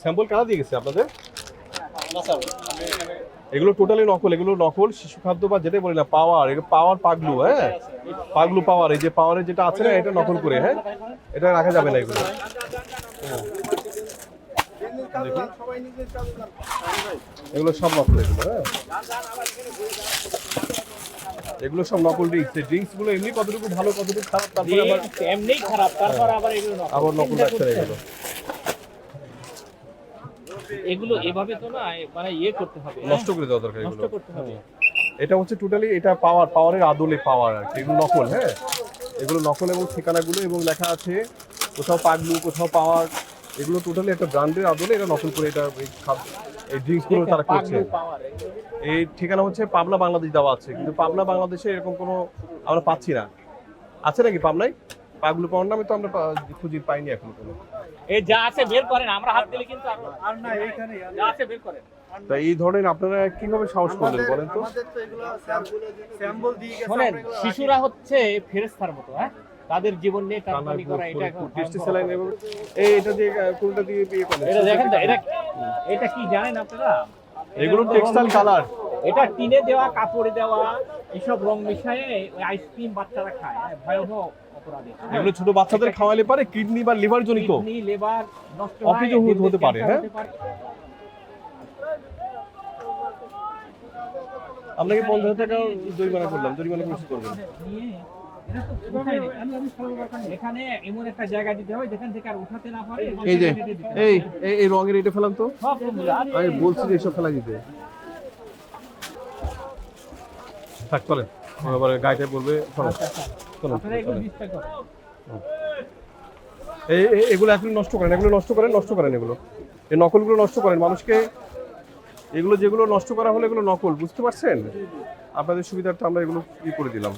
Sample কারা দিয়ে গেছে আপনাদের? এগুলো টোটালি নকল, এগুলো নকল শিশু খাদ্য বা যেটাই বলি না পাওয়ার, এগুলো পাওয়ার পাগলু, হ্যাঁ পাগলু পাওয়ার, এই যে পাওয়ারের যেটা আছে না এটা নকল করে, হ্যাঁ এটা রাখা যাবে না এগুলো। এগুলো সব নকল, এগুলো হ্যাঁ এগুলো সব নকল ড্রিঙ্কস। এই ড্রিঙ্কস গুলো এমনি কতটুকু ভালো কতটুকু খারাপ, তারপরে আবার এমনিই খারাপ, তারপর আবার এগুলো আবার নকল রাখছে না এগুলো। এগুলো এভাবে তো না, মানে ইয়ে করতে হবে, নষ্ট করে দেওয়া দরকার নষ্ট এগুলো। করতে হবে। এটা হচ্ছে টোটালি এটা পাওয়ারের আদলে পাওয়ার আর কি, এগুলো নকল, হ্যাঁ এগুলো নকল এবং ঠিকানাগুলো এবং লেখা আছে কোথাও পাগলু কোথাও পাওয়ার, এগুলো টোটালি একটা ব্র্যান্ডের আদলে এটা নকল করে এটা এই ড্রিঙ্কসগুলো তারা করছে। এই ঠিকানা হচ্ছে পাবনা বাংলাদেশ দেওয়া আছে, কিন্তু পাবনা বাংলাদেশে এরকম কোনো আমরা পাচ্ছি না। আছে নাকি পাবনায় পাগলু পাওয়ার নামে? তো আমরা খুঁজে পাইনি এখন কোনো। এই যা আছে বের করেন, আমরা হাত দিলে কিন্তু আর না, এইখানে যা আছে বের করেন। তা এই ধরনের আপনারা কিভাবে সাহস করলেন বলেন তো? স্যাম্পল দিয়ে গেছে। শোনেন, শিশুরা হচ্ছে ফেরেশতার মতো, হ্যাঁ তাদের জীবন নিয়ে কারবানি করা এটা এখন টেস্টি স্যালাইন এবং এটা দিয়ে কোনটা দিয়ে বিয়ে করেন? এটা দেখেন তো, এটা কি জানেন আপনারা? এগুলো টেক্সটাইল কালার, এটা টিনে দেওয়া, কাপড়ে দেওয়া, এইসব রং মিশিয়ে ওই আইসক্রিম বাচ্চারা খায়, ভয়াবহ অপরাধী। এগুলো ছোট বাচ্চাদের খাওয়ালে পারে কিডনি বা লিভার জনিত কিডনি লিভার নষ্ট অকেজো হতে পারে, হ্যাঁ আপনাকে 50,000 টাকা জরিমানা করলাম, জরিমানা পরিশোধ করবেন। এখানে এমন একটা জায়গা দিতে হবে যেখান থেকে আর উঠাতে না পারে। এই যে এই রঙের এটা ফেলাম তো, সব রঙগুলো। আমি বলছি যে এসব ফেলা দিতে থাক, চলেন আবার গাড়িটা বলবে চলো চলো। আপনারা এগুলো ডিসপ্লে করেন। এগুলো এখন নষ্ট করেন, এগুলো নষ্ট করেন, নষ্ট করেন এগুলো, এই নকলগুলো নষ্ট করেন মানুষকে। এগুলো যেগুলো নষ্ট করা হলো এগুলো নকল, বুঝতে পারছেন? আপনাদের সুবিধার্থে আমরা এগুলো ই করে দিলাম।